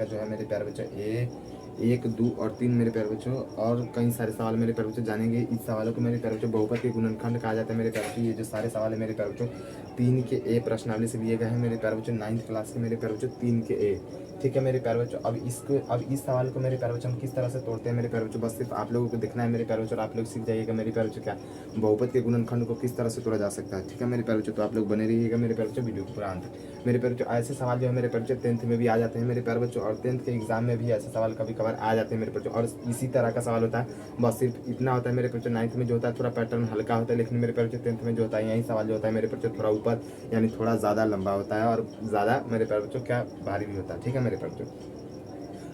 जो है मेरे प्यारे बच्चों ए 1, 2 और 3 मेरे प्यारे बच्चों, और कई सारे सवाल मेरे प्यारे बच्चों जानेंगे। इस सवालों को मेरे प्यारे बच्चों बहुपद के गुणनखंड कहा जाता है मेरे प्यारे बच्चों। ये जो सारे सवाल है मेरे प्यारे बच्चों 3 के ए प्रश्नावली से लिए गए हैं मेरे प्यारे बच्चों, 9th क्लास के मेरे प्यारे बच्चों 3 के ए। ठीक है मेरे प्यारे बच्चों, अब इस सवाल को मेरे प्यारे बच्चों हम किस तरह से तोड़ते हैं मेरे प्यारे बच्चों, बस सिर्फ आप लोगों को देखना है मेरे प्यारे बच्चों, और आप लोग सीख जाइएगा मेरे प्यारे बच्चों क्या बहुपद के गुणनखंड को किस तरह से तोड़ा जा सकता है। ठीक है मेरे प्यारे बच्चों, तो आप लोग बने रहिएगा मेरे प्यारे बच्चों वीडियो को पूरा अंत तक। मेरे प्यारे बच्चों ऐसे सवाल जो है मेरे प्यारे बच्चों 10th में भी आ जाते हैं मेरे प्यारे बच्चों, और 10th के एग्जाम में भी ऐसे सवाल कभी कभार आ जाते हैं मेरे बच्चों, और इसी तरह का सवाल होता है। बस सिर्फ इतना होता है मेरे बच्चों, 9th में जो होता है थोड़ा पैटर्न हल्का होता है, लेकिन मेरे बच्चों 10th में जो होता है यही सवाल जो होता है मेरे बच्चों थोड़ा ऊपर यानी थोड़ा ज़्यादा लंबा होता है, और ज़्यादा मेरे प्यारे बच्चों क्या भारी भी होता है। ठीक है मेरे प्यारे बच्चों,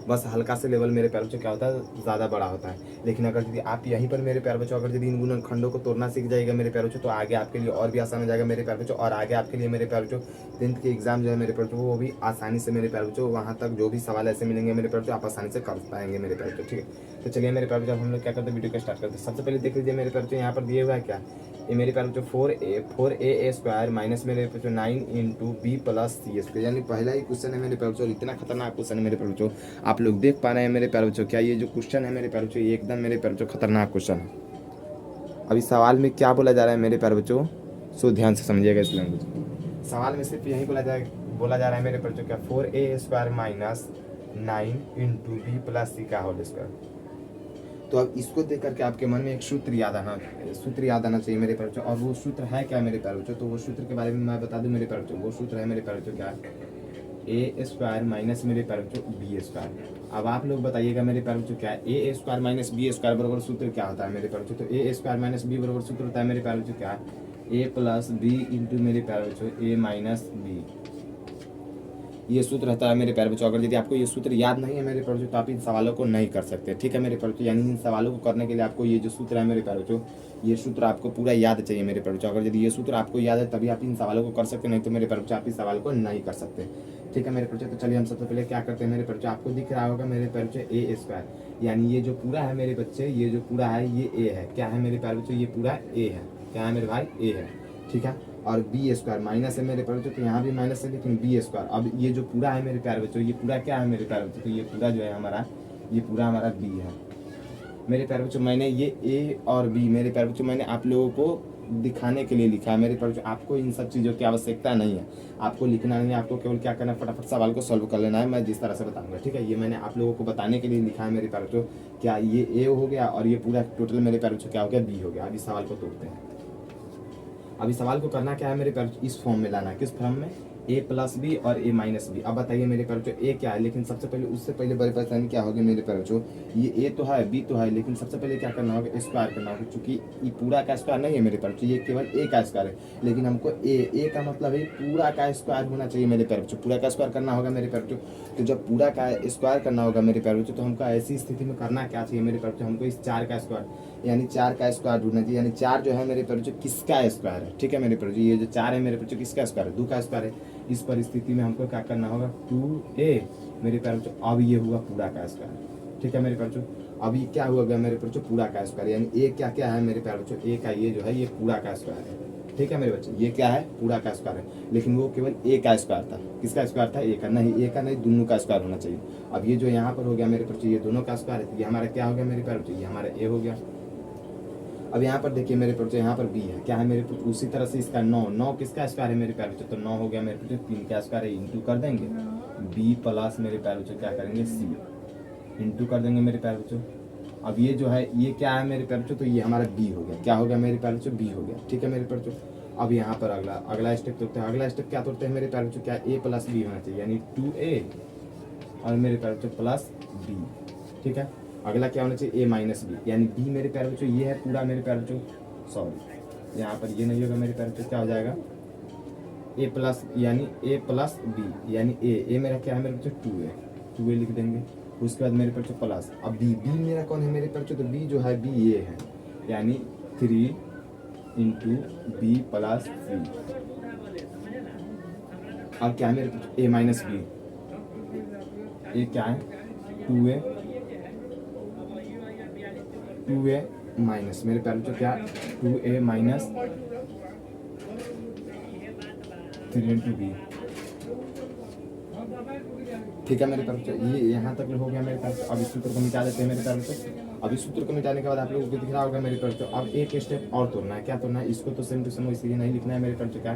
बस हल्का से लेवल मेरे प्यारे बच्चों क्या होता है ज़्यादा बड़ा होता है। लेकिन अगर यदि आप यहीं पर मेरे प्यारे बच्चों अगर यदि इन गुणनखंडों को तोड़ना सीख जाएगा मेरे प्यारे बच्चों, तो आगे आपके लिए और भी आसान हो जाएगा मेरे प्यारे बच्चों, और आगे आपके लिए मेरे प्यारे बच्चों 10th के एग्जाम जो है मेरे प्यारे बच्चों वो भी आसानी से मेरे प्यारे बच्चों वहाँ तक जो भी सवाल ऐसे मिलेंगे मेरे प्यारे बच्चों आप आसानी से कर पाएंगे मेरे प्यारे बच्चों। ठीक है, तो चलिए मेरे प्यारे बच्चों हम लोग क्या करते हैं वीडियो को स्टार्ट करते हैं। सबसे पहले देख लीजिए मेरे प्यारे बच्चों यहाँ पर दिए हुआ है क्या, ये मेरे प्यारे बच्चों 4a स्क्वायर माइनस मेरे बच्चों 9 इंटू बी प्लस सी स्क्वायर, यानी पहला ही क्वेश्चन है मेरे प्यारे बच्चों, इतना खतरनाक क्वेश्चन है मेरे प्यारे बच्चों। आप लोग देख पा रहे हैं मेरे प्यारे बच्चों क्या ये जो क्वेश्चन है मेरे प्यारे बच्चों ये एकदम मेरे प्यारे बच्चों खतरनाक क्वेश्चन है। अभी सवाल में क्या बोला जा रहा है मेरे प्यारे बच्चों, सो ध्यान से समझिएगा इस लैंग्वेज। सवाल में सिर्फ यही बोला जा रहा है मेरे प्यारे बच्चों क्या 4a square minus 9 into B plus C का होल स्क्वायर। तो अब इसको देख करके आपके मन में एक सूत्र याद आना चाहिए मेरे प्यारे बच्चों, और वो सूत्र है क्या मेरे प्यारे बच्चों, तो वो सूत्र के बारे में मैं बता दूं मेरे प्यारे बच्चों। वो सूत्र है मेरे प्यारे बच्चों क्या ए स्क्वायर माइनस मेरे प्यारे बच्चों बी स्क्वायर। अब आप लोग बताइएगा मेरे प्यारे बच्चों क्या ए स्क्वायर माइनस बी स्क्वायर बराबर सूत्र क्या होता है मेरे प्यारे बच्चों, तो ए स्क्वायर माइनस बी बराबर सूत्र होता है मेरे प्यारे बच्चों क्या ए प्लस बी इंटू मेरे प्यारे बच्चों ए माइनस बी, ये सूत्र रहता है मेरे प्यारे बच्चों। अगर यदि आपको ये सूत्र याद नहीं है मेरे प्यारे बच्चों तो आप इन सवालों को नहीं कर सकते। ठीक है मेरे प्यारे बच्चों, यानी इन सवालों को करने के लिए आपको ये जो सूत्र है मेरे प्यारे बच्चों ये सूत्र आपको पूरा याद चाहिए मेरे प्यारे बच्चों। अगर यदि ये सूत्र आपको याद है तभी आप इन सवालों को कर सकते, नहीं तो मेरे प्यारे बच्चों आप इस सवाल को नहीं कर सकते। ठीक है मेरे प्यारे बच्चों, तो चलिए हम सबसे पहले क्या करते हैं मेरे प्यारे बच्चों, आपको दिख रहा होगा मेरे प्यारे बच्चों ए स्क्वायर, यानी ये जो पूरा है मेरे बच्चे ये जो पूरा है ये ए है, क्या है मेरे प्यारे बच्चों ये पूरा ए है, क्या है मेरे भाई ए है। ठीक है, और बी स्क्वायर माइनस है मेरे प्यारे बच्चों, तो यहाँ भी माइनस है लेकिन बी स्क्वायर। अब ये जो पूरा है मेरे प्यारे बच्चों ये पूरा क्या है मेरे प्यारे बच्चों, तो ये पूरा जो है हमारा ये पूरा हमारा बी है मेरे प्यारे बच्चों। मैंने ये ए और बी मेरे प्यारे बच्चों मैंने आप लोगों को दिखाने के लिए लिखा है मेरे प्यारे बच्चों, आपको इन सब चीज़ों की आवश्यकता नहीं है, आपको लिखना नहीं है, आपको केवल क्या करना है फटाफट सवाल को सॉल्व कर लेना है मैं जिस तरह से बताऊंगा। ठीक है, ये मैंने आप लोगों को बताने के लिए लिखा है मेरे प्यारे बच्चों, क्या ये ए हो गया और ये पूरा टोटल मेरे प्यारे बच्चों क्या हो गया बी हो गया। अभी सवाल को तोड़ते हैं। अभी सवाल को करना क्या है मेरे प्यारे बच्चों, इस फॉर्म में लाना है, किस फॉर्म में ए प्लस बी और ए माइनस बी। अब बताइए मेरे प्यारे बच्चों ए क्या है, लेकिन सबसे पहले उससे पहले बड़ी परेशानी क्या होगी मेरे प्यारे बच्चों, ये ए तो है बी तो है, लेकिन सबसे पहले क्या करना होगा स्क्वायर करना होगा, क्योंकि ये पूरा का स्क्वायर नहीं है मेरे प्यारे बच्चों, ये केवल ए का स्क्वायर है, लेकिन हमको ए का मतलब है पूरा का स्क्वायर होना चाहिए मेरे प्यारे बच्चों, पूरा का स्क्वायर करना होगा मेरे प्यारे बच्चों। तो जब पूरा का स्क्वायर करना होगा मेरे प्यारे बच्चों तो हमको ऐसी स्थिति में करना क्या चाहिए मेरे प्यारे बच्चों, हमको इस 4 का स्क्वायर यानी 4 का स्क्वायर ढूंढना चाहिए, यानी 4 जो है मेरे प्यारे बच्चों किसका स्क्वायर है। ठीक है मेरे प्यारे बच्चों, ये जो 4 है मेरे बच्चों किसका स्क्वायर है 2 का स्क्वायर है। इस परिस्थिति में हमको क्या करना होगा 2a मेरे प्यारे बच्चों, अब ये हुआ पूरा का स्क्वायर। ठीक है मेरे प्यारे बच्चों, अब ये क्या हुआ गया मेरे प्यारे बच्चों पूरा का स्क्वायर, यानी ए क्या क्या है मेरे प्यारे बच्चों ए का ये जो है ये पूरा का स्क्वायर है। ठीक है मेरे बच्चे, ये क्या है पूरा का स्क्वायर है, लेकिन वो केवल ए का स्क्वायर था, किसका स्क्वायर था ए का, नहीं ए का नहीं दोनों का स्क्वायर होना चाहिए। अब ये जो यहाँ पर हो गया मेरे बच्चे ये दोनों का स्क्वायर है, ये हमारा क्या हो गया मेरे प्यारे बच्चे ये हमारा ए हो गया। अब यहाँ पर देखिए मेरे बच्चे यहाँ पर बी है, क्या है मेरे बच्चे उसी तरह से इसका 9 किसका स्क्वायर है मेरे प्यारे बच्चे, तो 9 हो गया मेरे बच्चे 3 का स्क्वायर है, इंटू कर देंगे बी प्लस मेरे प्यारे बच्चे क्या करेंगे सी इंटू कर देंगे मेरे प्यारे बच्चों। अब ये जो है ये क्या है मेरे प्यारे बच्चों, तो ये हमारा बी हो गया, क्या हो गया मेरे प्यारे बच्चों बी हो गया। ठीक है मेरे प्यारे बच्चों, अब यहाँ पर अगला स्टेप तोड़ते हैं। अगला स्टेप क्या तोड़ते हैं मेरे प्यारे बच्चों, क्या ए प्लस बी होना चाहिए, यानी 2a और मेरे प्यारे बच्चों प्लस बी। ठीक है, अगला क्या होना चाहिए ए माइनस बी, यानी बी मेरे प्यारे बच्चों ये है पूरा मेरे प्यारे बच्चों, सॉरी यहाँ पर ये नहीं होगा मेरे प्यारे बच्चों, क्या हो जाएगा ए प्लस यानी ए प्लस बी, यानी ए मेरा क्या है मेरे बच्चों 2a लिख देंगे। उसके बाद मेरे बच्चों प्लस, अब बी मेरा कौन है मेरे बच्चों, तो बी जो है बी ये है, यानी 3 इंटू बी प्लस बी। अब क्या है मेरे बच्चों ए माइनस बी, ये क्या है 2a माइनस मेरे प्यारे बच्चों क्या 2a माइनस 3 इंटू बी। ठीक है मेरे प्यारे बच्चों, ये यहाँ तक हो गया मेरे प्यारे बच्चों। अब इस सूत्र को मिटा देते हैं मेरे प्यारे बच्चों। अब इस सूत्र को मिटाने के बाद आप लोगों को दिख रहा होगा मेरे प्यारे बच्चों। अब एक स्टेप और तोड़ना है, क्या तोड़ना है, इसको तो सेम टू सेम इसलिए नहीं लिखना है मेरे प्यारे बच्चों। क्या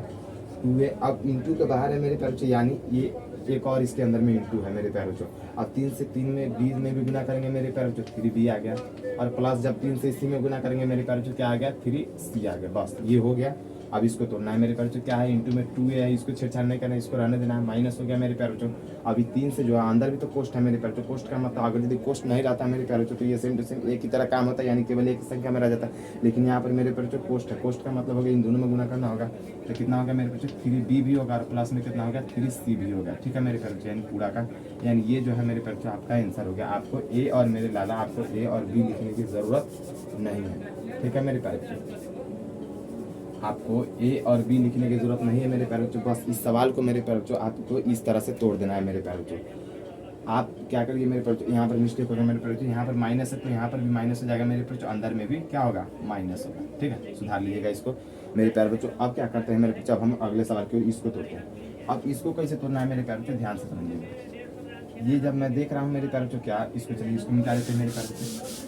टू है, अब इंटू के बाहर है मेरे प्यारे बच्चों, यानी ये एक और इसके अंदर में इंटू है मेरे प्यारे बच्चों। अब 3 से 3 में 20 में भी गुना करेंगे मेरे प्यारे बच्चों, 3b आ गया। और प्लस जब 3 से इसी में गुना करेंगे मेरे प्यारे बच्चों, क्या आ गया, 3c आ गया। बस ये हो गया। अब इसको तोड़ना है मेरे प्यारे बच्चों, क्या है, इंटू में 2 है, इसको छेड़छाड़ नहीं करना है, इसको रहने देना है। माइनस हो गया मेरे प्यारे बच्चों। अभी 3 से जो है अंदर भी तो कोष्ट है मेरे प्यारे बच्चों। कोष्ट का मतलब अगर यदि कोष्ट नहीं रहता मेरे प्यारे बच्चों तो ये सेम टू सेम एक ही तरह काम होता है, यानी केवल एक संख्या में रह जाता है। लेकिन यहाँ पर मेरे प्यारे बच्चों कोष्ट है, कोष्ट का मतलब होगा इन दोनों में गुना करना होगा। तो कितना होगा मेरे बच्चों, 3b भी होगा और प्लस में कितना होगा, 3c भी होगा। ठीक है मेरे प्यारे बच्चों, यानी पूरा का, यानी ये जो है मेरे प्यारे बच्चों आपका आंसर हो गया। आपको ए और मेरे लाला आपको ए और बी लिखने की जरूरत नहीं है। ठीक है मेरे प्यारे बच्चों, आपको ए और बी लिखने की जरूरत नहीं है मेरे प्यारे बच्चों। बस इस सवाल को मेरे प्यारे बच्चों आपको इस तरह से तोड़ देना है मेरे प्यारे बच्चों। आप क्या करिए मेरे प्यारे बच्चों, यहाँ पर मिस्टेक होगा मेरे प्यारे बच्चों, यहाँ पर माइनस है तो यहाँ पर भी माइनस हो जाएगा मेरे प्यारे बच्चों, अंदर में भी क्या होगा, माइनस होगा। ठीक है, सुधार लीजिएगा इसको मेरे प्यारे बच्चों। अब क्या करते हैं मेरे बच्चों, अब हम अगले सवाल के इसको तोड़ते हैं। अब इसको कैसे तोड़ना है मेरे प्यारे बच्चों, ध्यान से समझिएगा। ये जब मैं देख रहा हूँ मेरे प्यारे बच्चों, क्या इसको, चलिए इसको मिटा देते हैं मेरे प्यारे बच्चों।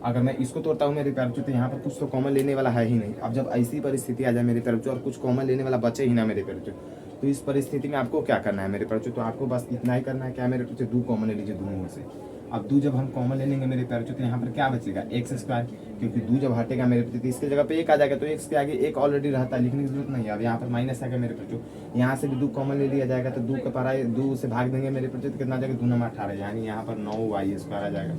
अगर मैं इसको तोड़ता हूँ मेरे प्यारे बच्चों तो यहाँ पर कुछ तो कॉमन लेने वाला है ही नहीं। अब जब ऐसी परिस्थिति आ जाए मेरे प्यारे बच्चों और कुछ कॉमन लेने वाला बचे ही ना मेरे प्यारे बच्चों, तो इस परिस्थिति में आपको क्या करना है मेरे प्यारे बच्चों, तो आपको बस इतना ही करना है, क्या मेरे बच्चों, 2 कॉमन ले लीजिए दोनों में से। अब 2 जब हम कॉमन ले लेंगे मेरे प्यारे बच्चों तो यहाँ पर क्या बचेगा, एक्स स्क्वायर, क्योंकि 2 जब हटेगा मेरे बच्चों तो इसके जगह पे 1 आ जाएगा, तो एक्स के आगे 1 ऑलरेडी रहता है, लिखने की जरूरत नहीं है। अब यहाँ पर माइनस आएगा मेरे बच्चों, यहाँ से भी 2 कॉमन ले लिया जाएगा तो 2 के पारा 2 से भाग देंगे मेरे बच्चों तो कितना आ जाएगा, 2 9 18, यानी यहाँ पर 9y स्क्वायर आ जाएगा।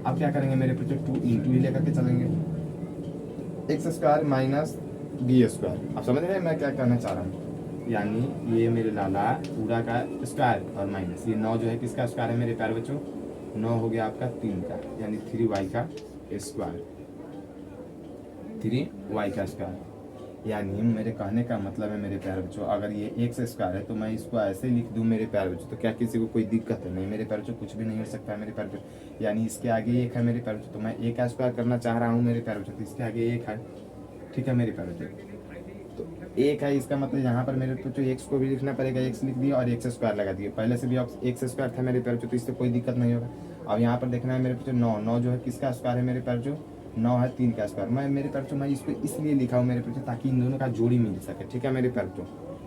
अब क्या करेंगे मेरे बच्चों, 2 इंटू ही लेकर के चलेंगे, x square minus b square. आप समझ रहे हैं मैं क्या कहना चाह रहा हूँ, यानी ये मेरे लाला पूरा का स्क्वायर और माइनस ये 9 जो है किसका स्क्वायर है मेरे प्यारे बच्चों, 9 हो गया आपका 3 का, यानी 3y का स्क्वायर, 3y का स्क्वायर। यानी मेरे कहने का मतलब है मेरे प्यारे बच्चों, अगर ये एक्स स्क्वायर है तो मैं इसको ऐसे लिख दूं मेरे प्यारे बच्चों, तो क्या किसी को कोई दिक्कत है, नहीं मेरे प्यारे बच्चों, कुछ भी नहीं हो सकता है मेरे प्यारे बच्चों। यानी इसके आगे 1 है मेरे प्यारे बच्चों, तो मैं a का स्क्वायर करना चाह रहा हूँ मेरे प्यारे बच्चों, तो इसके आगे 1 है। ठीक है मेरे प्यारे बच्चों, तो 1 है, इसका मतलब यहाँ पर मेरे बच्चों एक्स को भी लिखना पड़ेगा, एक्स लिख दिया और एक्स स्क्वायर लगा दिया, पहले से भी एक्स स्क्वायर था मेरे प्यारे बच्चों, तो इससे कोई दिक्कत नहीं होगा। अब यहाँ पर देखना है मेरे बच्चों 9 जो है किसका स्क्वायर है मेरे प्यारे बच्चों, 9 है 3 का स्क्वायर। मैं मेरे प्यारे बच्चों मैं इसको इसलिए लिखा हूँ मेरे बच्चों ताकि इन दोनों का जोड़ी मिल सके। ठीक है मेरे प्यारे बच्चों,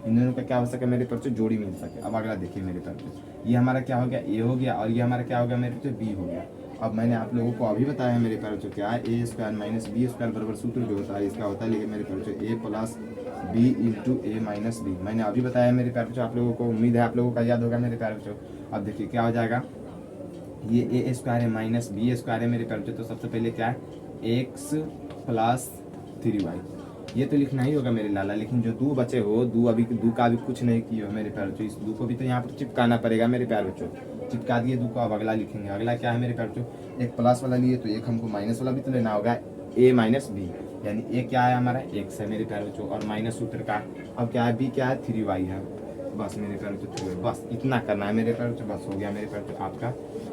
इन दोनों का क्या हो सके मेरे प्यारे बच्चों, जोड़ी मिल सके। अब अगला देखिए मेरे प्यारे बच्चों, ये हमारा क्या हो गया, ए हो गया, और ये हमारा क्या हो गया मेरे बच्चों, बी हो गया। अब मैंने आप लोगों को अभी बताया है मेरे प्यारे बच्चों, क्या है, ए स्क्वायर माइनस बी स्क्वायर बराबर सूत्र जो होता है इसका होता है, लेकिन मेरे प्यारे बच्चों ए प्लस बी इंटू ए माइनस बी, मैंने अभी बताया मेरे प्यारे बच्चों, आप लोगों को उम्मीद है आप लोगों का याद होगा मेरे प्यारे बच्चों। अब देखिए क्या हो जाएगा, ये ए स्क्वायर है माइनस बी स्क्वायर है मेरे प्यारे बच्चों, तो सबसे पहले क्या है, एक्स प्लस 3y, ये तो लिखना ही होगा मेरे लाला। लेकिन जो 2 बचे हो, 2 अभी 2 का भी कुछ नहीं किए हो मेरे प्यारे बच्चों, इस 2 को भी तो यहाँ पर चिपकाना पड़ेगा मेरे प्यारे बच्चों, चिपका दिए 2 को। अब अगला लिखेंगे, अगला क्या है मेरे प्यारे बच्चों, एक प्लस वाला लिए तो एक हमको माइनस वाला भी तो लेना होगा, a माइनस बी, यानी ए क्या है हमारा एक्स है मेरे प्यारे बच्चों, और माइनस सूत्र का अब क्या है, बी क्या है 3y है। बस मेरे प्यारे बच्चों 3y, बस इतना करना है मेरे प्यारे बच्चों, बस हो गया मेरे प्यारे बच्चों, आपका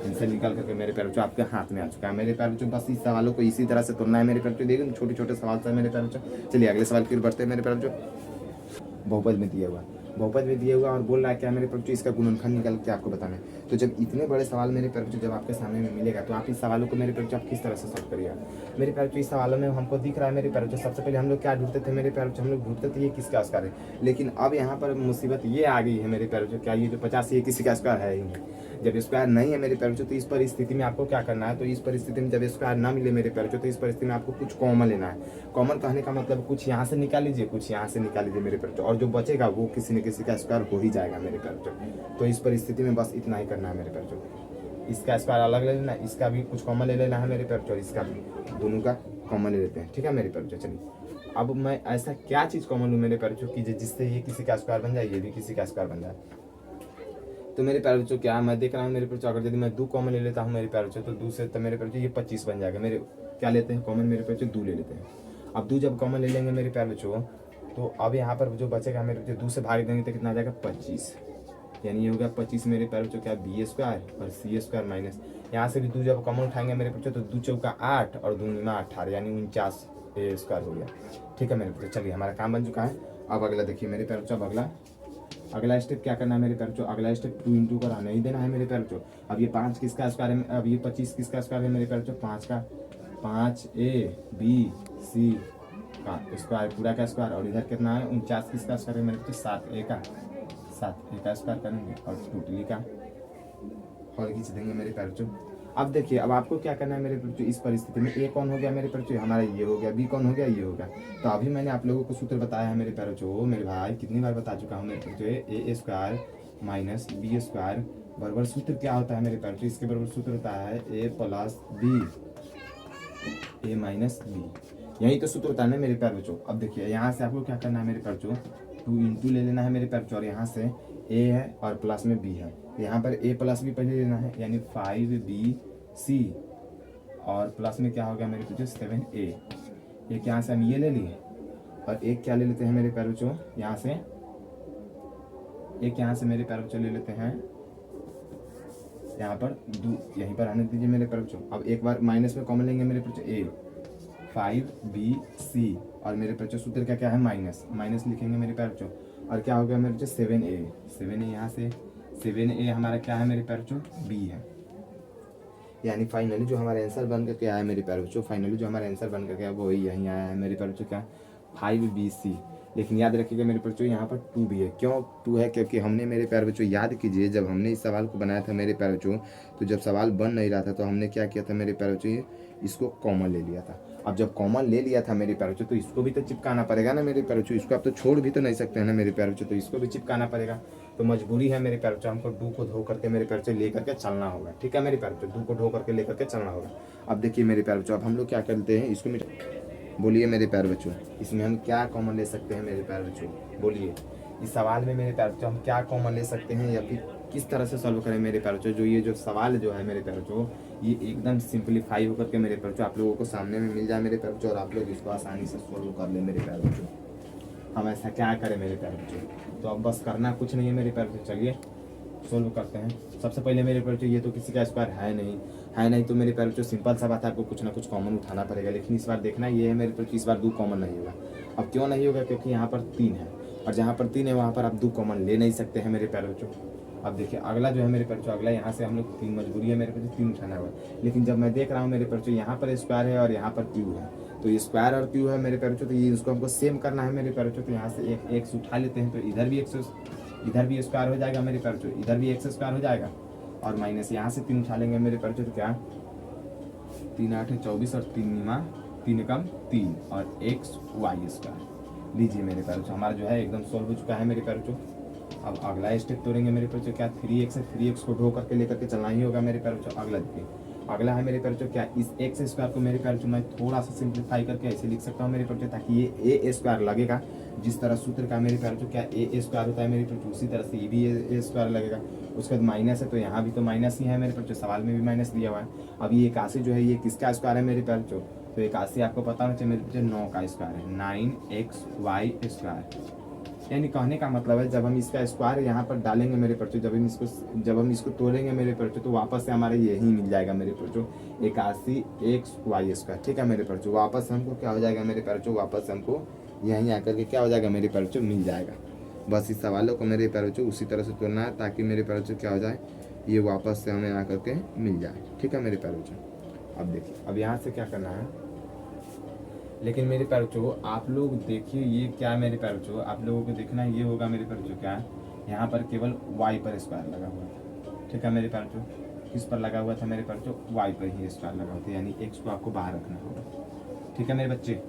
आंसर निकल करके मेरे प्यारे बच्चों आपके हाथ में आ चुका है मेरे प्यारे बच्चों। बस इस सवालों को इसी तरह से तोड़ना है मेरे प्यारे बच्चों, देखिए छोटे छोटे सवाल था मेरे प्यारे बच्चों। चलिए अगले सवाल की ओर बढ़ते हैं मेरे प्यारे बच्चों। बहुपद में दिया हुआ, बहुपद में दिया हुआ और बोल रहा है क्या मेरे प्यारे बच्चों, इसका गुणनखंड निकाल के आपको बताना है। तो जब इतने बड़े सवाल मेरे प्यारे बच्चों जब आपके सामने में मिलेगा तो आप इस सवालों को मेरे प्यारे बच्चों आप किस तरह से सॉल्व करिएगा मेरे प्यारे बच्चों। इस सवालों में हमको दिख रहा है मेरे प्यारे बच्चों, सबसे पहले हम लोग क्या ढूंढते थे मेरे प्यारे बच्चों, हम लोग ढूंढते थे ये किसका स्क्वायर है, लेकिन अब यहाँ पर मुसीबत ये आ गई है मेरे प्यारे बच्चों, क्या ये जो 50 ये किसी का स्क्वायर है ही नहीं। जब स्क्वायर नहीं है मेरे प्यारे बच्चों तो इस परिस्थिति में आपको क्या करना है, तो इस परिस्थिति में जब स्क्वायर ना मिले मेरे प्यारे बच्चों तो इस परिस्थिति में आपको कुछ कॉमन लेना है। कॉमन कहने का मतलब कुछ यहाँ से निकाल लीजिए, कुछ यहाँ से निकाल लीजिए मेरे प्यारे बच्चों, और जो बचेगा वो किसी न किसी का स्क्वायर हो ही जाएगा मेरे प्यारे बच्चों। तो इस परिस्थिति में बस इतना ही करना है मेरे प्यारे बच्चों, इसका स्क्वायर अलग ले लेना, इसका भी कुछ कॉमन ले लेना है मेरे प्यारे बच्चों, इसका भी दोनों का कॉमन ले लेते हैं। ठीक है मेरे प्यारे बच्चों, चलिए अब मैं ऐसा क्या चीज़ कॉमन लूँ मेरे प्यारे बच्चों कि जिससे ये किसी का स्क्वायर बन जाए, ये भी किसी का स्क्वायर बन जाए। तो मेरे प्यारे बच्चों क्या मैं देख रहा हूँ मेरे बच्चों, अगर यदि मैं 2 कॉमन ले लेता हूँ मेरे प्यारे बच्चों तो 2 से तो मेरे प्यारे बच्चों ये 25 बन जाएगा। मेरे क्या लेते हैं कॉमन मेरे प्यारे बच्चों, 2 ले लेते हैं। अब 2 जब कॉमन ले लेंगे मेरे प्यारे बच्चों तो अब यहाँ पर जो बचेगा मेरे बच्चों 2 से भाग देंगे तो कितना आ जाएगा 25, यानी ये हो गया 25 मेरे प्यारे बच्चों क्या बी स्क्वायर और सी स्क्वायर माइनस यहाँ से भी 2 जब कॉमन उठाएंगे मेरे बच्चों तो 2 चौका 8 और 2 दूना 18 यानी 49 स्क्वायर हो गया। ठीक है मेरे बच्चों, चलिए हमारा काम बन चुका है। अब अगला देखिए मेरे प्यारे बच्चों, अब अगला अगला स्टेप क्या करना है मेरे प्यारे बच्चों, अगला स्टेप 2 इंटू का नहीं देना है मेरे प्यारे बच्चों। अब ये 5 किसका स्क्वायर है, अब ये 25 किसका स्क्वायर है मेरे प्यारे बच्चों, 5 का, 5 AC का स्क्वायर पूरा का स्क्वायर, और इधर कितना है 49 किसका स्क्वायर है मेरे बच्चों, 7A का स्क्वायर करेंगे और टोटली का और खींच देंगे मेरे प्यारे बच्चों। अब देखिए, अब आपको क्या करना है मेरे बच्चों, इस परिस्थिति में ए कौन हो गया मेरे बच्चों, हमारा ये हो गया, बी कौन हो गया, ये हो गया। तो अभी मैंने आप लोगों को सूत्र बताया है मेरे प्यारे बच्चों, मेरे भाई कितनी बार बता चुका हूँ मेरे बच्चों, ए स्क्वायर माइनस बी स्क्वायर बराबर सूत्र क्या होता है मेरे प्यारे बच्चों, इसके बराबर सूत्र होता है ए प्लस बी, ए माइनस बी, यही तो सूत्र होता है ना मेरे प्यारे बच्चों। अब देखिए यहाँ से आपको क्या करना है मेरे प्यारे बच्चों, 2 इंटू ले लेना है मेरे प्यारे बच्चों, और यहाँ से ए है और प्लस में बी है, यहाँ पर ए प्लस बी पहले लेना है, यानी 5BC और प्लस में क्या हो गया मेरे बच्चों 7A। एक यहाँ से हम ये ले लिए और एक क्या ले लेते हैं मेरे प्यारे बच्चों, यहाँ से एक यहाँ से मेरे प्यारे बच्चों ले लेते हैं, यहाँ पर यहीं पर आने दीजिए मेरे प्यारे बच्चों। अब एक बार माइनस में कॉमन लेंगे मेरे बच्चों, ए 5BC और मेरे बच्चों सूत्र क्या क्या है, माइनस लिखेंगे मेरे प्यारे बच्चों, और क्या हो गया मेरे बच्चों 7A यहाँ से 7A हमारा क्या है मेरे प्यारे बच्चों, बी है। यानी फाइनली जो हमारा आंसर बन करके आया मेरे प्यारे बच्चों, फाइनली जो हमारा आंसर बन करके आया वो यहीं आया है मेरे प्यारे बच्चों, क्या 5BC। लेकिन याद रखिएगा मेरे बच्चों यहाँ पर 2 भी है, क्यों 2 है, क्योंकि हमने मेरे प्यारे बच्चों याद कीजिए जब हमने इस सवाल को बनाया था मेरे प्यारे बच्चों, तो जब सवाल बन नहीं रहा था तो हमने क्या किया था मेरे प्यारे बच्चों, इसको कॉमन ले लिया था। अब जब कॉमन ले लिया था मेरे प्यारे बच्चों, तो इसको भी तो चिपकाना पड़ेगा ना मेरे प्यारे बच्चों, इसको आप तो छोड़ भी तो नहीं सकते हैं ना मेरे प्यारे बच्चों, तो इसको भी चिपकाना पड़ेगा। तो मजबूरी है मेरे प्यारे बच्चों, हमको डू को धो करके मेरे प्यारे बच्चों लेकर के चलना होगा, ठीक है मेरे प्यारे बच्चों, डू को धो करके लेकर के चलना होगा। अब देखिए मेरे प्यारे बच्चों, अब हम लोग क्या करते हैं, इसको बोलिए मेरे प्यारे बच्चों, इसमें हम क्या कॉमन ले सकते हैं मेरे प्यारे बच्चों, बोलिए इस सवाल में मेरे प्यारे बच्चों हम क्या कॉमन ले सकते हैं, या फिर किस तरह से सॉल्व करें मेरे प्यारे बच्चों। जो ये जो सवाल जो है मेरे प्यारे बच्चों, ये एकदम सिंपलीफाई होकर के मेरे प्यारे बच्चों आप लोगों को सामने में मिल जाए मेरे प्यारे बच्चों, और आप लोग इसको आसानी से सॉल्व कर ले मेरे प्यारे बच्चों। हम ऐसा क्या करें मेरे प्यारे बच्चों, तो अब बस करना कुछ नहीं है मेरे प्यारे बच्चों, चलिए सोल्व करते हैं। सबसे पहले मेरे प्यारे बच्चों, ये तो किसी का स्क्वायर है नहीं, तो मेरे प्यारे बच्चों सिंपल सा बात है, आपको कुछ ना कुछ कॉमन उठाना पड़ेगा। लेकिन इस बार देखना ये है मेरे प्यारे बच्चों, इस बार 2 कॉमन नहीं होगा। अब क्यों नहीं होगा, क्योंकि यहाँ पर 3 है, और जहाँ पर 3 है वहाँ पर आप 2 कॉमन ले नहीं सकते हैं मेरे प्यारे बच्चों। अब देखिए अगला जो है मेरे प्यारे बच्चों, अगला यहाँ से हम लोग 3 मजबूरी है मेरे प्यारे बच्चों, 3 उठाना होगा। लेकिन जब मैं देख रहा हूँ मेरे प्यारे बच्चों, यहाँ पर स्क्वायर है और यहाँ पर क्यू है, तो ये स्क्वायर और क्यू है मेरे प्यारे बच्चों, तो ये इसको हमको सेम करना है मेरे प्यारे बच्चों। तो यहाँ से एक एक्स उठा लेते हैं, तो इधर भी स्क्वायर हो जाएगा मेरे प्यारे बच्चों, इधर भी एक्स स्क्वायर हो जाएगा, और माइनस यहाँ से 3 उठा लेंगे मेरे प्यारे बच्चों, तो क्या 3 8 24 और 3 9 3 कम 3 और एक्स वाई स्क्वायर। लीजिए मेरे प्यारे बच्चों, हमारा जो है एकदम सॉल्व हो चुका है मेरे प्यारे बच्चों। अब अगला स्टेप तोड़ेंगे मेरे प्यारे बच्चों, क्या 3x है, 3x को ढो करके लेकर के चलना ही होगा मेरे प्यारे बच्चों। अगला देखिए, अगला है मेरे प्यारे बच्चों, क्या इस एक्स स्क्वायर को मेरे प्यारे बच्चों मैं थोड़ा सा सिंप्लीफाई करके ऐसे लिख सकता हूँ मेरे प्यारे बच्चों, ताकि ये ए स्क्वायर लगेगा जिस तरह सूत्र का मेरे प्यारे बच्चों क्या ए स्क्वायर होता है मेरे प्यारे बच्चों, उसी तरह से ये भी ए स्क्वायर लगेगा। उसके बाद माइनस है, तो यहाँ भी तो माइनस ही है मेरे प्यारे बच्चों, सवाल में भी माइनस दिया हुआ है। अब ये 81 जो है ये किसका स्क्वायर है मेरे प्यारे बच्चों, तो 81 आपको पता होना चाहिए मेरे बच्चों 9 का स्क्वायर है, 9xy स्क्वायर। यानी कहने का मतलब है जब हम इसका स्क्वायर यहाँ पर डालेंगे मेरे बच्चों, जब हम इसको तोड़ेंगे मेरे बच्चों, तो वापस से हमारा यही मिल जाएगा मेरे बच्चों 81xy स्क्वायर, ठीक है मेरे बच्चों। वापस हमको क्या हो जाएगा मेरे बच्चों, वापस हमको यहीं आकर के क्या हो जाएगा मेरे बच्चों, मिल जाएगा। बस इस सवालों को मेरे बच्चों उसी तरह से तोड़ना है, ताकि मेरे बच्चों क्या हो जाए, ये वापस से हमें आकर के मिल जाए, ठीक है मेरे बच्चों। अब देखिए, अब यहाँ से क्या करना है, लेकिन मेरे प्यारे बच्चों आप लोग देखिए ये क्या है मेरे प्यारे बच्चों, आप लोगों को देखना ये होगा मेरे प्यारे बच्चों, क्या यहाँ पर केवल y पर स्क्वायर लगा हुआ था, ठीक है मेरे प्यारे बच्चों। किस पर लगा हुआ था मेरे प्यारे बच्चों, y पर ही स्क्वायर लगा हुआ था, यानी x को आपको बाहर रखना होगा, ठीक है मेरे बच्चे।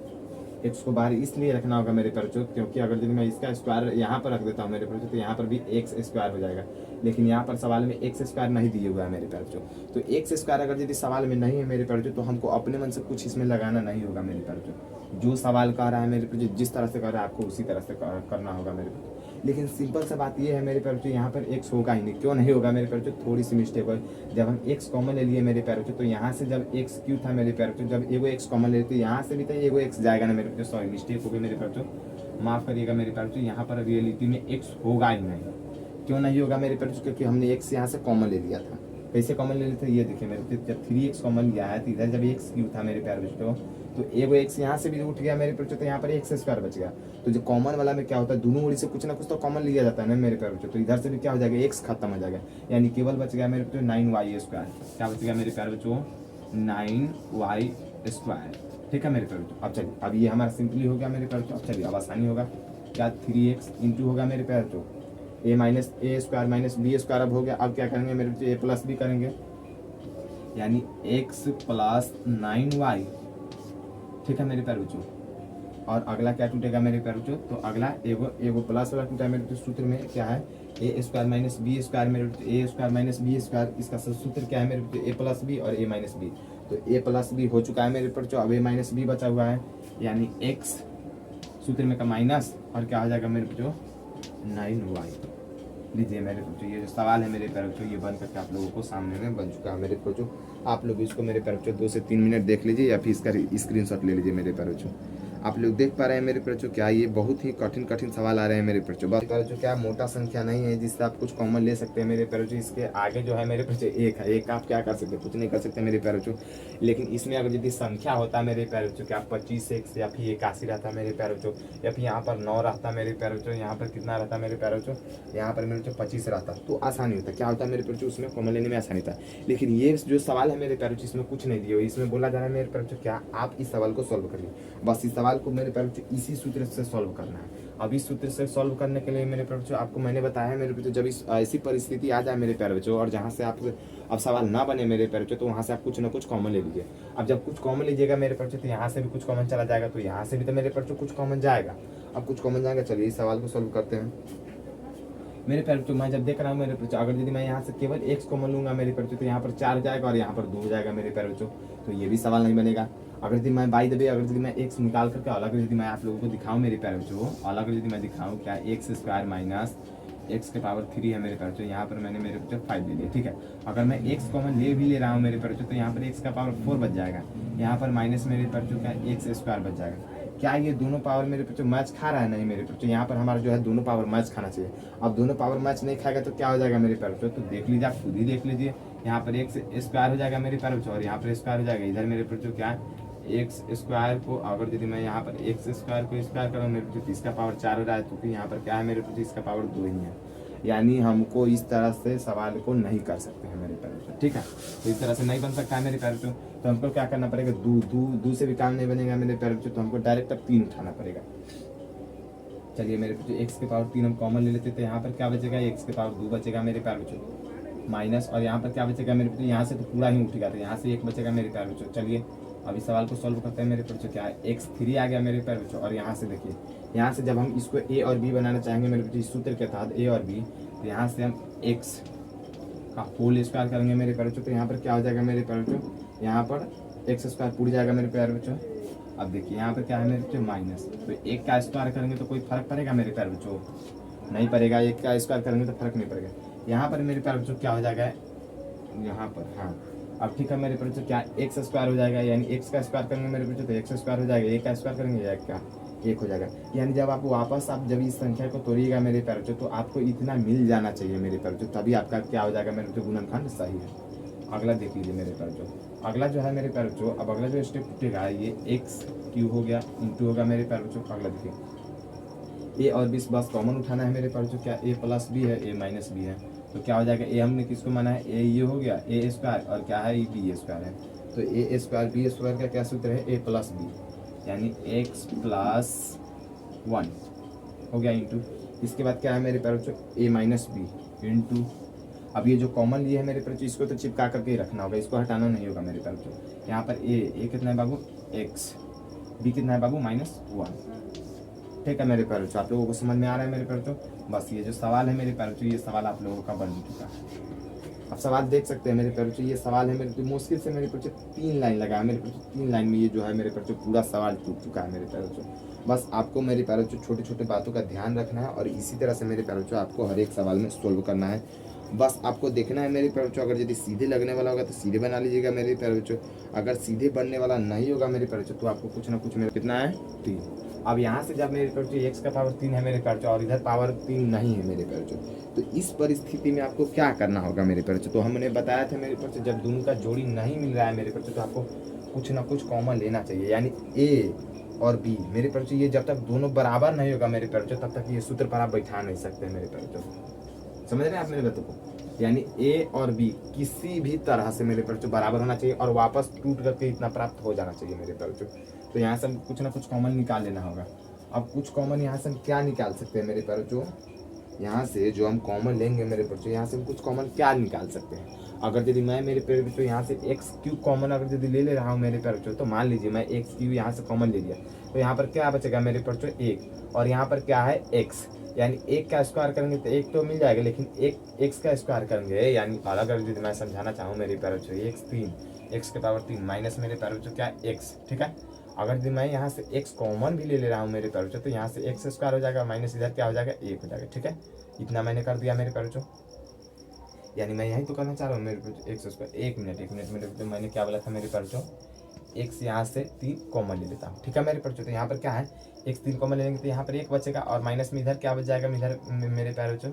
x को बाहर इसलिए रखना होगा मेरे प्यारे बच्चों, क्योंकि अगर यदि मैं इसका स्क्वायर यहाँ पर रख देता हूँ मेरे प्यारे बच्चों, तो यहाँ पर भी x स्क्वायर हो जाएगा। लेकिन यहाँ पर सवाल में x स्क्वायर नहीं दिए हुआ है मेरे प्यारे बच्चों, तो x स्क्वायर अगर यदि सवाल में नहीं है मेरे प्यारे बच्चों, तो हमको अपने मन से कुछ इसमें लगाना नहीं होगा मेरे प्यारे बच्चों। जो सवाल कर रहा है मेरे बच्चों, जिस तरह से कर रहा है आपको उसी तरह से करना होगा मेरे बच्चों। लेकिन सिंपल सा बात ये है मेरे प्यारे बच्चों, यहाँ पर x होगा ही नहीं, क्यों नहीं होगा मेरे प्यारे बच्चों, थोड़ी सी मिस्टेक हुई। जब हम x कॉमन ले लिए मेरे प्यारे बच्चों, तो यहाँ से जब x क्यों था मेरे प्यारे बच्चों, जब एगो x कॉमन ले, तो यहाँ से भी तो एगो x जाएगा ना मेरे बच्चों, सॉरी मिस्टेक हो गई मेरे प्यारे बच्चों, माफ करिएगा मेरे प्यारे बच्चों। यहाँ पर रियलिटी में x होगा ही नहीं, क्यों नहीं होगा मेरे प्यारे बच्चों, क्योंकि हमने x यहाँ से कॉमन ले लिया था। कैसे कॉमन ले लेते, ये देखिए मेरे जब 3x कॉमन लिया है, तो इधर जब x क्यों था मेरे प्यारे बच्चों, तो एगो एक्स यहाँ से भी उठ गया मेरे बच्चों, तो यहाँ पर एक्स स्क्वायर बच गया। तो जो कॉमन वाला में क्या होता है, दोनों ओर से कुछ ना कुछ तो कॉमन लिया जाता है ना मेरे प्यारे बच्चों, तो इधर से भी क्या हो जाएगा, एक्स खत्म हो जाएगा, यानी केवल बच गया मेरे बच्चों 9y स्क्वायर। क्या बच गया मेरे प्यारे बच्चों, 9y स्क्वायर। ठीक है मेरे प्यारे बच्चों। अब चलिए, अब ये हमारा सिंपली हो गया मेरे प्यारे बच्चों। अब चलिए अब आसानी होगा, क्या 3x इंटू होगा मेरे प्यारे बच्चों ए माइनस ए स्क्वायर माइनस बी स्क्वायर। अब हो गया, अब क्या करेंगे मेरे बच्चों, ए प्लस बी करेंगे, यानी x प्लस 9y। ठीक है मेरे प्यारे बच्चों। और अगला क्या टूटेगा मेरे प्यारे बच्चों, तो अगला एगो प्लस वाला टूटा मेरे बच्चों। सूत्र में क्या है, ए स्क्वायर माइनस बी स्क्वायर मेरे बच्चों, ए स्क्वायर माइनस बी स्क्वायर, इसका सूत्र क्या है मेरे बच्चों, ए प्लस बी और ए माइनस बी। तो ए प्लस बी हो चुका है मेरे बच्चों, अब ए माइनस बी बचा हुआ है, यानी एक्स सूत्र में का माइनस और क्या हो जाएगा मेरे बच्चों 9y। लीजिए मेरे बच्चों, ये जो सवाल है मेरे प्यारे बच्चों, ये बन करके आप लोगों को सामने में बन चुका है मेरे बच्चों। आप लोग इसको मेरे प्यारे बच्चों 2 से 3 मिनट देख लीजिए, या फिर इसका स्क्रीनशॉट ले लीजिए मेरे प्यारे बच्चों। आप लोग देख पा रहे हैं मेरे बच्चों, क्या ये बहुत ही कठिन सवाल आ रहे हैं मेरे बच्चों। बस जो क्या मोटा संख्या नहीं है जिससे आप कुछ कॉमन ले सकते हैं मेरे प्यारे बच्चों। इसके आगे जो है मेरे बच्चों एक है, एक आप क्या कर सकते हैं, कुछ नहीं कर सकते मेरे प्यारे बच्चों। लेकिन इसमें अगर यदि संख्या होता मेरे प्यारे बच्चों, क्या 25 एक्स या फिर 81 रहता मेरे प्यारे बच्चों, या फिर यहाँ पर 9 रहता मेरे प्यारे बच्चों, यहाँ पर कितना रहता मेरे प्यारे बच्चों, यहाँ पर मेरे बच्चों 25 रहता, तो आसानी होता। क्या होता मेरे प्यारे बच्चों, उसमें कॉमन लेने में आसानी था। लेकिन ये जो सवाल है मेरे प्यारे बच्चों, इसमें कुछ नहीं दिया, इसमें बोला जा रहा है मेरे प्यारे बच्चों, क्या आप इस सवाल को सॉल्व करिए। बस इस सवाल को मेरे प्यारे बच्चों इसी सूत्र से सॉल्व करना है। अब इस सूत्र से सॉल्व करने के लिए मेरे प्यारे बच्चों, आपको मैंने बताया है मेरे बच्चों, जब इस ऐसी परिस्थिति आ जाए मेरे प्यारे बच्चों, और जहाँ से आप अब सवाल ना बने मेरे प्यारे बच्चों, तो वहाँ से आप कुछ ना कुछ कॉमन ले लीजिए। अब जब कुछ कॉमन लीजिएगा मेरे प्यारे बच्चों, तो यहाँ से भी कुछ कॉमन चला जाएगा, तो यहाँ से भी तो मेरे प्यारे बच्चों कुछ कॉमन जाएगा। अब कुछ कॉमन जाएगा, चलिए इस सवाल को सॉल्व करते हैं मेरे प्यारे बच्चों। मैं जब देख रहा हूँ मेरे बच्चों, अगर यदि मैं यहाँ से केवल एक्स कॉमन लूंगा मेरे प्यारे बच्चों, तो यहाँ पर 4 जाएगा और यहाँ पर 2 जाएगा मेरे प्यारे बच्चों, तो ये भी सवाल नहीं बनेगा। अगर यदि मैं बाई द वे, अगर यदि मैं एक्स निकाल करके अलग यदि मैं आप लोगों को दिखाऊं मेरे प्यारे बच्चों, अलग यदि मैं दिखाऊं, क्या एक्स स्क्वायर माइनस एक्स के पावर 3 है मेरे प्यारे बच्चों, यहाँ पर मैंने मेरे बच्चों 5 ले लिया। ठीक है, अगर मैं एक्स कॉमन ले रहा हूँ मेरे प्यारे बच्चों, तो यहाँ पर एक्स का पावर 4 बच जाएगा, यहाँ पर माइनस मेरे प्यारे बच्चों का एक्स स्क्वायर बच जाएगा। क्या ये दोनों पावर मेरे बच्चों मैच खा रहा है, नहीं मेरे बच्चों, यहाँ पर हमारा जो है दोनों पावर मैच खाना चाहिए। अब दोनों पावर मैच नहीं खाएगा तो क्या हो जाएगा मेरे प्यारे बच्चों, तो देख लीजिए, आप खुद ही देख लीजिए। यहाँ पर एक्स स्क्वायर हो जाएगा मेरे प्यारे बच्चों, और यहाँ पर स्क्वायर हो जाएगा, इधर मेरे बच्चों क्या एक्स स्क्वायर को, अगर यदि मैं यहाँ पर एक्स स्क्वायर को स्क्वायर करूँ मेरे बच्चों, इसका पावर 4 हो रहा है, तो फिर यहाँ पर क्या है मेरे बच्चों, इसका पावर 2 ही है। यानी हमको इस तरह से सवाल को नहीं कर सकते हैं मेरे प्यारे बच्चों। ठीक है, तो इस तरह से नहीं बन सकता है मेरे प्यारे बच्चों। तो हमको क्या करना पड़ेगा, दू से भी काम नहीं बनेगा मेरे प्यारे बच्चों, तो हमको डायरेक्ट अब 3 उठाना पड़ेगा। चलिए मेरे बच्चों, एक्स के पावर 3 हम कॉमन ले लेते, तो यहाँ पर क्या बचेगा, एक्स के पावर 2 बचेगा मेरे प्यारे बच्चों, माइनस, और यहाँ पर क्या बचेगा मेरे बच्चों, यहाँ से तो पूरा ही उठेगा, तो यहाँ से 1 बचेगा मेरे प्यारे बच्चों। चलिए अब इस सवाल को सॉल्व करते हैं मेरे बच्चों। क्या है, x3 आ गया मेरे प्यारे बच्चों, और यहाँ से देखिए, यहाँ से जब हम इसको a और b बनाना चाहेंगे मेरे बच्चों, इस सूत्र के तहत a और b, तो यहाँ से हम x का होल स्क्वायर करेंगे मेरे प्यारे बच्चों, तो यहाँ पर क्या हो जाएगा मेरे प्यारे बच्चों, यहाँ पर एक्स स्क्वायर पूरी जाएगा मेरे प्यारे बच्चों। अब देखिए यहाँ पर क्या है मेरे बच्चों माइनस, तो 1 का स्क्वायर करेंगे तो कोई फर्क पड़ेगा मेरे प्यारे बच्चों, नहीं पड़ेगा। 1 का स्क्वायर करेंगे तो फर्क नहीं पड़ेगा। यहाँ पर मेरे प्यारे बच्चों क्या हो जाएगा, यहाँ पर, हाँ अब ठीक है मेरे बच्चों, क्या एक्स स्क्वायर हो जाएगा, यानी एक्स का स्क्वायर करेंगे मेरे बच्चों तो एक्स स्क्वायर हो जाएगा, 1 का स्क्वायर करेंगे या क्या 1 हो जाएगा। यानी जब आप वापस आप जब इस संख्या को तोड़िएगा मेरे प्यारे बच्चों, तो आपको इतना मिल जाना चाहिए मेरे प्यारे बच्चों, तभी आपका क्या हो जाएगा मेरे बच्चों, गुणनखंड सही है। अगला देख लीजिए मेरे प्यारे बच्चों, अगला जो है मेरे प्यारे बच्चों, अब अगला जो स्टेप टूटेगा, ये एक्स क्यू हो गया इंटू होगा मेरे प्यारे बच्चों। अगला देखिए, ए और बी बस कॉमन उठाना है मेरे प्यारे बच्चों, क्या ए प्लस बी है, ए माइनस बी है, तो क्या हो जाएगा, ए हमने किसको माना है, ए ये हो गया ए स्क्वायर, और क्या है, बी स्क्वायर है, तो ए स्क्वायर बी स्क्वायर का क्या सूत्र है, ए प्लस बी, यानी एक्स प्लस 1 हो गया इंटू, इसके बाद क्या है मेरे प्यारे बच्चों, ए माइनस बी इंटू, अब ये जो कॉमन लिए है मेरे प्यारे बच्चों, इसको तो चिपका करके ही रखना होगा, इसको हटाना नहीं होगा मेरे प्यारे बच्चों। यहाँ पर ए कितना है बाबू एक्स, बी कितना है बाबू -1। ठीक है मेरे प्यारे बच्चों, आप लोगों को समझ में आ रहा है मेरे प्यारे बच्चों। बस ये जो सवाल है मेरे प्यारे बच्चों, ये सवाल आप लोगों का बन चुका है। अब सवाल देख सकते हैं मेरे प्यारे बच्चों, ये सवाल है मेरे बच्चों, मुश्किल से मेरे बच्चों 3 लाइन लगा है मेरे बच्चों, 3 लाइन में ये जो है मेरे बच्चों पूरा सवाल टूट चुका है मेरे प्यारे बच्चों। बस आपको मेरे प्यारे बच्चों छोटे छोटे बातों का ध्यान रखना है, और इसी तरह से मेरे प्यारे बच्चों आपको हर एक सवाल में सोल्व करना है। बस आपको देखना है मेरे प्यारे बच्चों, अगर यदि सीधे लगने वाला होगा तो सीधे बना लीजिएगा मेरे प्यारे बच्चों, अगर सीधे बनने वाला नहीं होगा मेरे प्यारे बच्चों तो आपको कुछ ना कुछ मेरे कितना है 3। अब यहाँ से जब मेरे प्यारे बच्चों एक्स का पावर 3 है मेरे प्यारे बच्चों और इधर पावर 3 नहीं है मेरे प्यारे बच्चों, तो इस परिस्थिति में आपको क्या करना होगा मेरे प्यारे बच्चों। तो हमने बताया था मेरे प्यारे बच्चों, जब दोनों का जोड़ी नहीं मिल रहा है मेरे प्यारे बच्चों तो आपको कुछ ना कुछ कॉमन लेना चाहिए, यानी ए और बी मेरे प्यारे बच्चों, ये जब तक दोनों बराबर नहीं होगा मेरे प्यारे बच्चों तब तक ये सूत्र पर आप बैठा नहीं सकते मेरे प्यारे बच्चों। समझ रहे हैं आप मेरे बातों को, यानी ए और बी किसी भी तरह से मेरे बच्चों बराबर होना चाहिए और वापस टूट करके इतना प्राप्त हो जाना चाहिए मेरे बच्चों। तो यहाँ से हम कुछ ना कुछ कॉमन निकाल लेना होगा। अब कुछ कॉमन यहाँ से हम क्या निकाल सकते हैं मेरे बच्चों, यहाँ से जो हम कॉमन लेंगे मेरे बच्चों, यहाँ से हम कुछ कॉमन क्या निकाल सकते हैं। अगर यदि मैं मेरे प्यारे बच्चों यहाँ से एक्स क्यूब कॉमन अगर यदि ले रहा हूँ मेरे प्यारे बच्चों, तो मान लीजिए मैं एक्स क्यूब यहाँ से कॉमन ले लिया, तो यहाँ पर क्या बचेगा मेरे बच्चों 1, और यहाँ पर क्या है एक्स, यानी एक का स्क्वायर करेंगे तो एक तो मिल जाएगा, लेकिन एक एक्स का स्क्वायर करेंगे यानी अलग अलग यदि मैं समझाना चाहूँ मेरे प्यारे बच्चों, एक्स 3 एक्स के पावर 3 माइनस मेरे प्यारे बच्चों क्या एक्स, ठीक है। अगर यदि मैं यहाँ से एक्स कॉमन भी ले रहा हूँ मेरे प्यारे बच्चों, तो यहाँ से एक्स स्क्वायर हो जाएगा माइनस इधर क्या हो जाएगा 1 हो जाएगा, ठीक है। इतना मैंने कर दिया मेरे प्यारे बच्चों, यानी मैं यही तो करना चाह रहा हूँ मेरे बच्चों एक्स स्क्वायर। एक मिनट मेरे बच्चों, मैंने क्या बोला था मेरे प्यारे बच्चों, एक्स यहाँ से 3 कॉमन ले लेता हूँ, ठीक है मेरे बच्चों। तो यहाँ पर क्या है एक्स 3 कॉमन ले लेंगे तो यहाँ पर 1 बचेगा और माइनस में इधर क्या बच जाएगा इधर मेरे प्यारे बच्चों,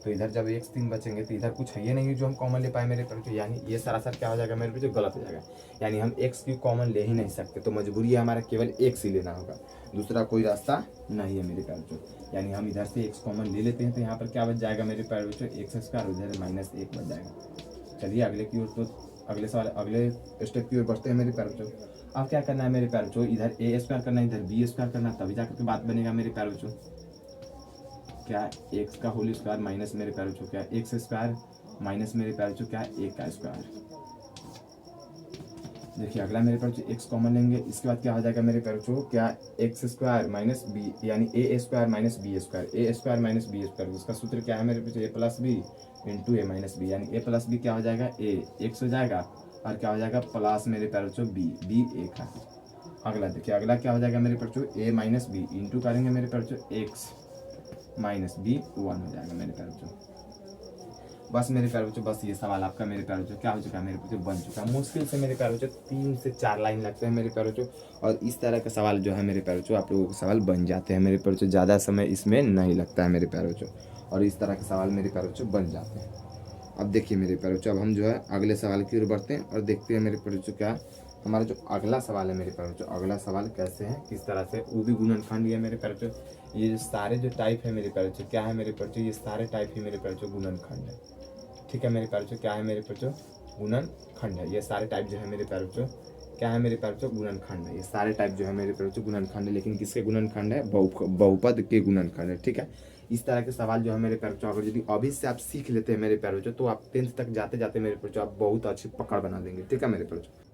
तो इधर जब एक्स 3 बचेंगे तो इधर कुछ है ये नहीं जो हम कॉमन ले पाए मेरे प्यारे बच्चों, यानी ये सरासर क्या हो जाएगा मेरे बच्चों गलत हो जाएगा, यानी हम एक्स क्यूब कॉमन ले ही नहीं सकते, तो मजबूरी है हमारा केवल एक्स ही लेना होगा, दूसरा कोई रास्ता नहीं है मेरे प्यारे बच्चों। यानी हम इधर से एक्स कॉमन ले लेते हैं तो यहाँ पर क्या बच जाएगा मेरे प्यारे बच्चों एक्स स्क्वायर, इधर माइनस 1 बच जाएगा। चलिए अगले की ओर, तो अगले सवाल अगले स्टेप की ओर बढ़ते हैं मेरे प्यारे बच्चों। अब क्या करना है मेरे प्यारे बच्चों, इधर ए स्क्वायर करना है इधर बी स्क्वायर करना है, तभी जाकर के बात बनेगा मेरे प्यारे बच्चों। क्या एक्स का होल स्क्वायर माइनस मेरे प्यारे बच्चों क्या एक्स स्क्वायर माइनस मेरे प्यारे बच्चों क्या एक का स्क्वायर। देखिए अगला मेरे पास एक्स कॉमन लेंगे, इसके बाद क्या हो जाएगा मेरे प्यारे बच्चों क्या एक्स स्क्वायर माइनस बी, यानी ए स्क्वायर माइनस बी स्क्वायर, ए स्क्वायर माइनस बी स्क्वायर, उसका सूत्र क्या है मेरे बच्चों ए प्लस बी इंटू ए माइनस बी, यानी ए प्लस बी क्या हो जाएगा ए एक्स हो जाएगा और क्या हो जाएगा प्लस मेरे प्यारे बच्चों बी एक है। अगला देखिए अगला क्या हो जाएगा मेरे बच्चों ए माइनस बी इंटू करेंगे मेरे प्यारे बच्चों एक्स माइनस बी 1 हो जाएगा मेरे प्यारे बच्चों। बस मेरे प्यारे बच्चों, बस ये सवाल आपका मेरे प्यारे बच्चों क्या हो चुका है मेरे बच्चों बन चुका है। मुश्किल से मेरे प्यारे बच्चों 3 से 4 लाइन लगते हैं मेरे प्यारे बच्चों, और इस तरह का सवाल जो है मेरे प्यारे बच्चों आप लोगों के सवाल बन जाते हैं मेरे प्यारे बच्चों, ज़्यादा समय इसमें नहीं लगता है मेरे प्यारे बच्चों, और इस तरह के सवाल मेरे प्यारे बच्चों बन जाते हैं। अब देखिए मेरे प्यारे बच्चों, अब हम जो है अगले सवाल की ओर बढ़ते हैं और देखते हैं मेरे प्यारे बच्चों क्या हमारा जो अगला सवाल है मेरे प्यारे बच्चों, अगला सवाल कैसे है किस तरह से, वो भी गुणनखंड है मेरे प्यारे बच्चों। ये जो सारे जो टाइप है मेरे प्यारे बच्चों क्या है मेरे प्यारे बच्चों, ये सारे टाइप ही मेरे प्यारे बच्चों गुणनखंड है, ठीक है मेरे प्यारे बच्चों। क्या है मेरे प्यारे बच्चों गुणनखंड है, ये सारे टाइप जो है मेरे प्यारे बच्चों क्या है मेरे प्यारे बच्चों गुणनखंड है, ये सारे टाइप जो है मेरे प्यारे बच्चों गुणनखंड है, लेकिन किसके गुणनखंड है बहुपद के गुणनखंड है, ठीक है। इस तरह के सवाल जो है मेरे प्यारे बच्चों अगर यदि अभी से आप सीख लेते हैं मेरे प्यारे बच्चों, तो आप 10th तक जाते जाते मेरे प्यारे बच्चों आप बहुत अच्छी पकड़ बना लेंगे, ठीक है मेरे प्यारे बच्चों।